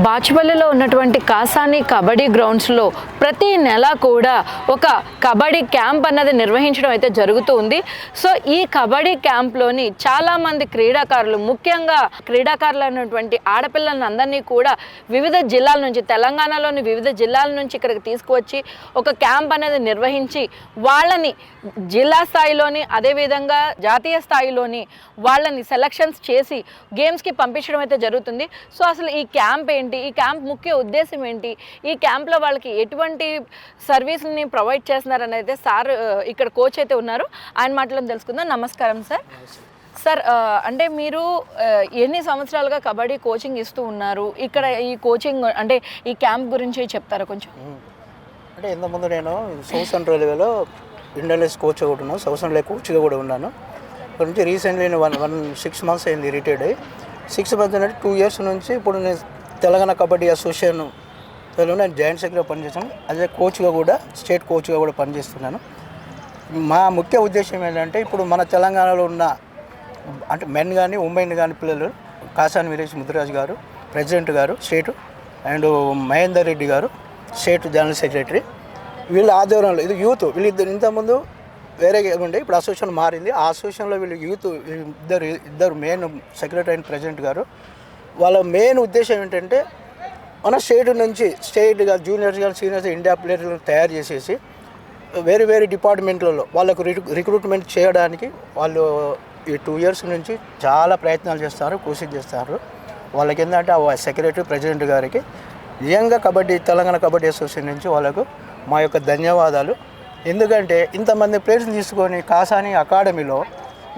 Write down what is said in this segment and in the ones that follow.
బాచుపల్లిలో ఉన్నటువంటి కాసాని కబడ్డీ గ్రౌండ్స్లో ప్రతి నెల కూడా ఒక కబడ్డీ క్యాంప్ అన్నది నిర్వహించడం అయితే జరుగుతూ ఉంది. సో ఈ కబడ్డీ క్యాంప్లోని చాలామంది క్రీడాకారులు, ముఖ్యంగా క్రీడాకారులు అన్నటువంటి ఆడపిల్లలను అందరినీ కూడా వివిధ జిల్లాల నుంచి, తెలంగాణలోని వివిధ జిల్లాల నుంచి ఇక్కడికి తీసుకువచ్చి ఒక క్యాంప్ అనేది నిర్వహించి వాళ్ళని జిల్లా స్థాయిలోని అదేవిధంగా జాతీయ స్థాయిలోని వాళ్ళని సెలక్షన్స్ చేసి గేమ్స్కి పంపించడం అయితే జరుగుతుంది. సో అసలు ఈ క్యాంప్ ఏంటి, ఈ క్యాంప్ ముఖ్య ఉద్దేశం ఏంటి, ఈ క్యాంప్లో వాళ్ళకి ఎటువంటి సర్వీస్ని ప్రొవైడ్ చేస్తున్నారని అయితే సార్ ఇక్కడ కోచ్ అయితే ఉన్నారు, ఆయన మాటలను తెలుసుకుందాం. నమస్కారం సార్. సార్ అంటే మీరు ఎన్ని సంవత్సరాలుగా కబడ్డీ కోచింగ్ ఇస్తూ ఉన్నారు? ఇక్కడ ఈ కోచింగ్ అంటే ఈ క్యాంప్ గురించి చెప్తారా కొంచెం? అంటే ఇంతకుముందు నేను సౌత్ సెంట్రల్ రైల్వేలో ఇంటర్నేషనల్ కోచ్ కూడా ఉన్నాను, సౌత్ సెంట్రల్ కోచ్గా కూడా ఉన్నాను. ఇక్కడ నుంచి రీసెంట్లీ నేను 6 months అయింది రిటైర్డ్ అయ్యి. 6 months అంటే 2 years నుంచి ఇప్పుడు నేను తెలంగాణ కబడ్డీ అసోసియేషన్ నేను జాయింట్ సెక్రటరీగా పనిచేస్తాను. అదే కోచ్గా కూడా, స్టేట్ కోచ్గా కూడా పనిచేస్తున్నాను. మా ముఖ్య ఉద్దేశం ఏంటంటే ఇప్పుడు మన తెలంగాణలో ఉన్న అంటే మెన్ కానీ ఉమెన్ కానీ పిల్లలు, కాసాని వీరేష్ ముద్దురాజు గారు ప్రెసిడెంట్ గారు స్టేట్, అండ్ మహేందర్ రెడ్డి గారు స్టేట్ జనరల్ సెక్రటరీ, వీళ్ళ ఆధ్వర్యంలో ఇది యూత్, వీళ్ళిద్దరు ఇంతకుముందు వేరే ఉండే, ఇప్పుడు అసోసియేషన్ మారింది. ఆ అసోసియేషన్లో వీళ్ళు యూత్ ఇద్దరు మెయిన్ సెక్రటరీ అండ్ ప్రెసిడెంట్ గారు. వాళ్ళ మెయిన్ ఉద్దేశం ఏంటంటే మన స్టేట్ నుంచి స్టేట్గా జూనియర్స్ కానీ సీనియర్స్ ఇండియా ప్లేయర్లను తయారు చేసేసి వేరే వేరే డిపార్ట్మెంట్లలో వాళ్ళకు రిక్రూట్మెంట్ చేయడానికి వాళ్ళు ఈ 2 years నుంచి చాలా ప్రయత్నాలు చేస్తారు, కృషి చేస్తారు. వాళ్ళకి ఏంటంటే ఆ సెక్రటరీ ప్రెసిడెంట్ గారికి నిజంగా తెలంగాణ కబడ్డీ అసోసియేషన్ నుంచి వాళ్ళకు మా యొక్క ధన్యవాదాలు. ఎందుకంటే ఇంతమంది ప్లేయర్స్ని తీసుకొని కాసాని అకాడమీలో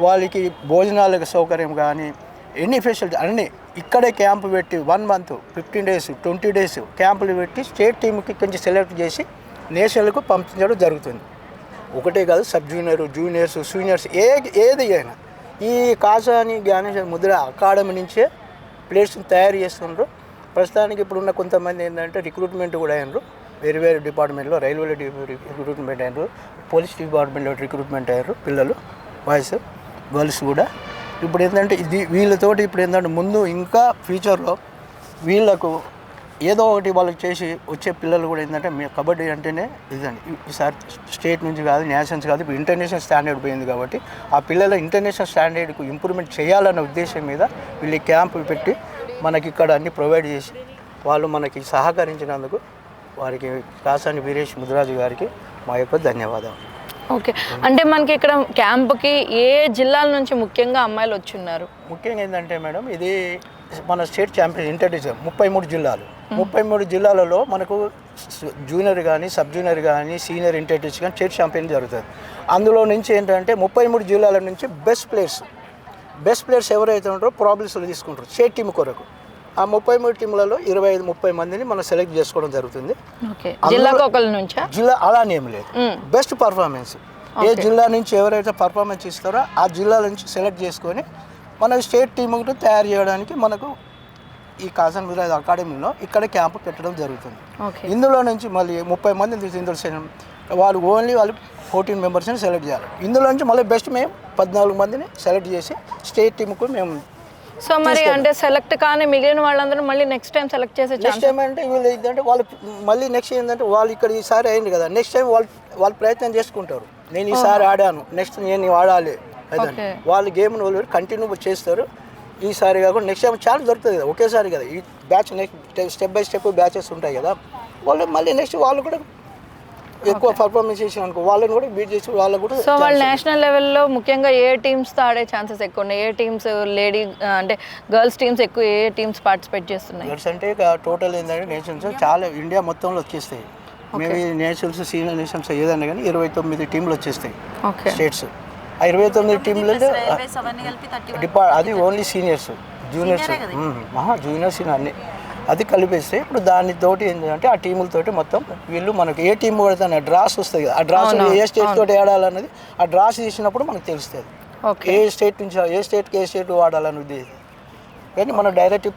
వాళ్ళకి భోజనాలకు సౌకర్యం కానీ ఎన్ని ఫెసిలిటీ అన్నీ ఇక్కడే క్యాంపు పెట్టి 1 month 15 days 20 days క్యాంపులు పెట్టి స్టేట్ టీంకి కొంచెం సెలెక్ట్ చేసి నేషనల్కు పంపించడం జరుగుతుంది. ఒకటే కాదు, సబ్ జూనియర్, జూనియర్స్, సీనియర్స్ ఏది అయినా ఈ కాసాని జ్ఞానేశ్వర ముద్ర అకాడమీ నుంచే ప్లేయర్స్ని తయారు చేస్తున్నారు. ప్రస్తుతానికి ఇప్పుడున్న కొంతమంది ఏంటంటే రిక్రూట్మెంట్ కూడా అయినారు, వేరే వేరే డిపార్ట్మెంట్లో రైల్వేలో రిక్రూట్మెంట్ అయినారు, పోలీస్ డిపార్ట్మెంట్లో రిక్రూట్మెంట్ అయ్యారు పిల్లలు, బాయ్స్ గర్ల్స్ కూడా. ఇప్పుడు ఏంటంటే వీళ్ళతోటి ఇప్పుడు ఏంటంటే ముందు ఇంకా ఫ్యూచర్లో వీళ్ళకు ఏదో ఒకటి వాళ్ళకి చేసి వచ్చే పిల్లలు కూడా ఏంటంటే కబడ్డీ అంటేనే ఇదండి. ఈసారి స్టేట్ నుంచి కాదు, నేషనల్స్ కాదు, ఇప్పుడు ఇంటర్నేషనల్ స్టాండర్డ్ పోయింది కాబట్టి ఆ పిల్లల ఇంటర్నేషనల్ స్టాండర్డ్కు ఇంప్రూవ్మెంట్ చేయాలన్న ఉద్దేశం మీద వీళ్ళు క్యాంపు పెట్టి మనకి ఇక్కడ అన్ని ప్రొవైడ్ చేసి వాళ్ళు మనకి సహకరించినందుకు వారికి కాసాని వీరేష్ ముద్దురాజు గారికి మా యొక్క ధన్యవాదాలు. ఓకే, అంటే మనకి ఇక్కడ క్యాంప్కి ఏ జిల్లాల నుంచి ముఖ్యంగా అమ్మాయిలు వచ్చున్నారు? ముఖ్యంగా ఏంటంటే మేడం, ఇది మన స్టేట్ ఛాంపియన్ ఇంటర్నేషనల్ 33 జిల్లాలు, 33 జిల్లాలలో మనకు జూనియర్ కానీ, సబ్ జూనియర్ కానీ, సీనియర్ ఇంటర్నేషనల్ కానీ స్టేట్ ఛాంపియన్ జరుగుతుంది. అందులో నుంచి ఏంటంటే 33 జిల్లాల నుంచి బెస్ట్ ప్లేయర్స్ ఎవరైతే ఉంటారో ప్రాబ్లమ్స్లో తీసుకుంటారు స్టేట్ టీం కొరకు. ఆ 33 టీంలలో 25-30 మందిని మనం సెలెక్ట్ చేసుకోవడం జరుగుతుంది. జిల్లా అలానే ఏం లేదు, బెస్ట్ పర్ఫార్మెన్స్ ఏ జిల్లా నుంచి ఎవరైతే పర్ఫార్మెన్స్ ఇస్తారో ఆ జిల్లా నుంచి సెలెక్ట్ చేసుకొని మన స్టేట్ టీం తయారు చేయడానికి మనకు ఈ కాసాని వీరేష్ అకాడమీలో ఇక్కడ క్యాంపు పెట్టడం జరుగుతుంది. ఇందులో నుంచి మళ్ళీ 30 మందిని తీసి ఇందులో వాళ్ళు 14 మెంబర్స్ని సెలెక్ట్ చేయాలి. ఇందులో నుంచి మళ్ళీ బెస్ట్ మేము 14 మందిని సెలెక్ట్ చేసి స్టేట్ టీంకు మేము. సో మరి అంటే సెలెక్ట్ కానీ మిగిలిన వాళ్ళందరూ మళ్ళీ నెక్స్ట్ టైం సెలెక్ట్ చేసే నెక్స్ట్ టైం అంటే వీళ్ళు ఏంటంటే వాళ్ళు మళ్ళీ నెక్స్ట్ ఏంటంటే వాళ్ళు ఇక్కడ ఈసారి అయింది కదా, నెక్స్ట్ టైం వాళ్ళు ప్రయత్నం చేసుకుంటారు. నేను ఈసారి ఆడాను, నెక్స్ట్ నేను ఆడాలి అదని వాళ్ళు గేమ్ని వాళ్ళు కంటిన్యూ చేస్తారు. ఈసారి కాకుండా నెక్స్ట్ టైం ఛాన్స్ దొరుకుతుంది కదా, ఒకేసారి కదా ఈ batch, next step by step batches ఉంటాయి కదా, వాళ్ళు మళ్ళీ నెక్స్ట్ వాళ్ళు కూడా ఎక్కువ పర్ఫార్మెన్స్ చేసిన అనుకో వాళ్ళని కూడా బీట్ చేసి వాళ్ళు కూడా. సో వాళ్ళు నేషనల్ లెవెల్లో ముఖ్యంగా ఏ టీమ్స్తో ఆడే ఛాన్సెస్ ఎక్కువ ఉన్నాయి? ఏ టీమ్స్ లేడీ అంటే గర్ల్స్ టీమ్స్ ఎక్కువ ఏ టీమ్స్ పార్టిసిపేట్ చేస్తున్నాయి? గర్ల్స్ అంటే టోటల్ ఏంటంటే నేషనల్స్ చాలా ఇండియా మొత్తంలో వచ్చేస్తాయి. మేబీ నేషనల్స్, సీనియర్ నేషనల్స్ ఏదన్నా కానీ 29 టీంలు వచ్చేస్తాయి స్టేట్స్. ఆ 29 టీంలు అది ఓన్లీ సీనియర్స్, జూనియర్స్, జూనియర్స్ అన్నీ అది కలిపేస్తే ఇప్పుడు దానితోటి ఏంటంటే ఆ టీములతోటి మొత్తం వీళ్ళు మనకి ఏ టీం పడుతున్నా డ్రాస్ వస్తుంది కదా, ఆ డ్రాస్ ఏ స్టేట్ తోటి ఆడాలన్నది ఆ డ్రాస్ తీసినప్పుడు మనకు తెలుస్తుంది ఏ స్టేట్ నుంచి ఏ స్టేట్కి ఏ స్టేట్ ఆడాలని ఉద్దేశం. కానీ మనం డైరెక్ట్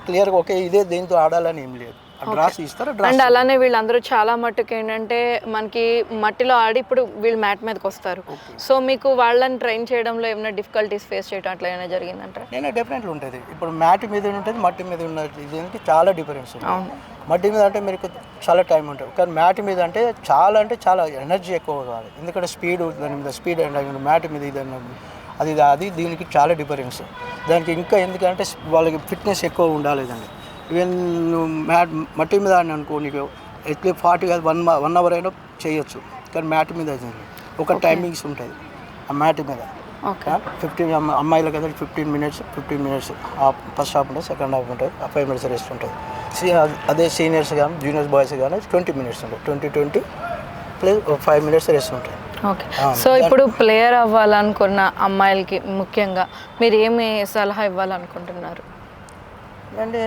క్లియర్గా ఒకే ఇదే దీంతో ఆడాలని ఏం లేదు. డ్రాస్ ఇస్తారు డ్రాస్ అండ్ అలానే వీళ్ళందరూ చాలా మట్టుకు ఏంటంటే మనకి మట్టిలో ఆడి ఇప్పుడు వీళ్ళు మ్యాట్ మీదకి వస్తారు. సో మీకు వాళ్ళని ట్రైన్ చేయడంలో ఏమైనా డిఫికల్టీస్ ఫేస్ చేయడం అట్లా ఏమైనా జరిగిందంటారా? నేను డెఫినెట్లీ ఉంటుంది. ఇప్పుడు మ్యాట్ మీద ఉంటుంది, మట్టి మీద ఉన్నది, దీనికి చాలా డిఫరెన్స్ ఉంది. అవును. మట్టి మీద అంటే మీకు చాలా టైం ఉంటుంది, కానీ మ్యాట్ మీద అంటే చాలా ఎనర్జీ ఎక్కువ కావాలి. ఎందుకంటే స్పీడ్ దాని మీద స్పీడ్ అండ్ మ్యాట్ మీద ఇది అది దీనికి చాలా డిఫరెన్స్. దానికి ఇంకా ఎందుకంటే వాళ్ళకి ఫిట్నెస్ ఎక్కువ ఉండాలి. ఈవెన్ మట్టి మీద అని అనుకో, నీకు ఎట్లీ 40 కాదు 1 అవర్ అయినా చేయొచ్చు, కానీ మ్యాట్ మీద ఒక టైమింగ్స్ ఉంటుంది. ఆ మ్యాట్ మీద 15 అమ్మాయిలకి అయితే 15 మినిట్స్ ఫస్ట్ హాఫ్ ఉంటుంది, సెకండ్ హాఫ్ ఉంటుంది, 5 మినిట్స్ రెస్ట్ ఉంటుంది. అదే సీనియర్స్ కానీ జూనియర్స్ బాయ్స్ కానీ 20 మినిట్స్ ఉంటుంది, 20 ప్లస్ 5 మినిట్స్ రెస్ట్ ఉంటుంది. ఓకే. సో ఇప్పుడు ప్లేయర్ అవ్వాలనుకున్న అమ్మాయిలకి ముఖ్యంగా మీరు ఏమి సలహా ఇవ్వాలనుకుంటున్నారు? అంటే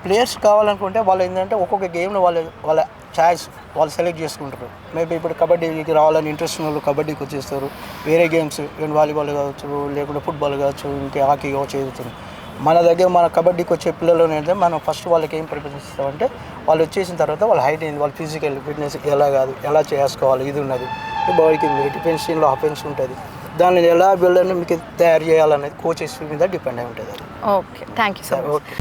ప్లేయర్స్ కావాలనుకుంటే వాళ్ళు ఏంటంటే ఒక్కొక్క గేమ్లో వాళ్ళ ఛాయిస్ వాళ్ళు సెలెక్ట్ చేసుకుంటారు. మేబీ ఇప్పుడు కబడ్డీకి రావాలని ఇంట్రెస్ట్ ఉన్న వాళ్ళు కబడ్డీకి వచ్చేస్తారు. వేరే గేమ్స్ వాలీబాల్ కావచ్చు, లేకుంటే ఫుట్బాల్ కావచ్చు, ఇంకా హాకీ కావచ్చు ఎదుగుతుంది. మన దగ్గర మన కబడ్డీకి వచ్చే పిల్లలు ఏంటంటే మనం ఫస్ట్ వాళ్ళకి ఏం ప్రిపరేషన్ ఇస్తామంటే వాళ్ళు వచ్చేసిన తర్వాత వాళ్ళ హైట్ ఏంది, వాళ్ళ ఫిజికల్ ఫిట్నెస్ ఎలా చేసుకోవాలి, ఇది ఉన్నది. బాడీకి డిఫెన్స్లో అఫెన్స్ ఉంటుంది, దాన్ని ఎలా బిల్డర్ని మీకు తయారు చేయాలనేది కోచెస్ మీద డిపెండ్ అయి ఉంటుంది. Okay, thank you sir. Okay.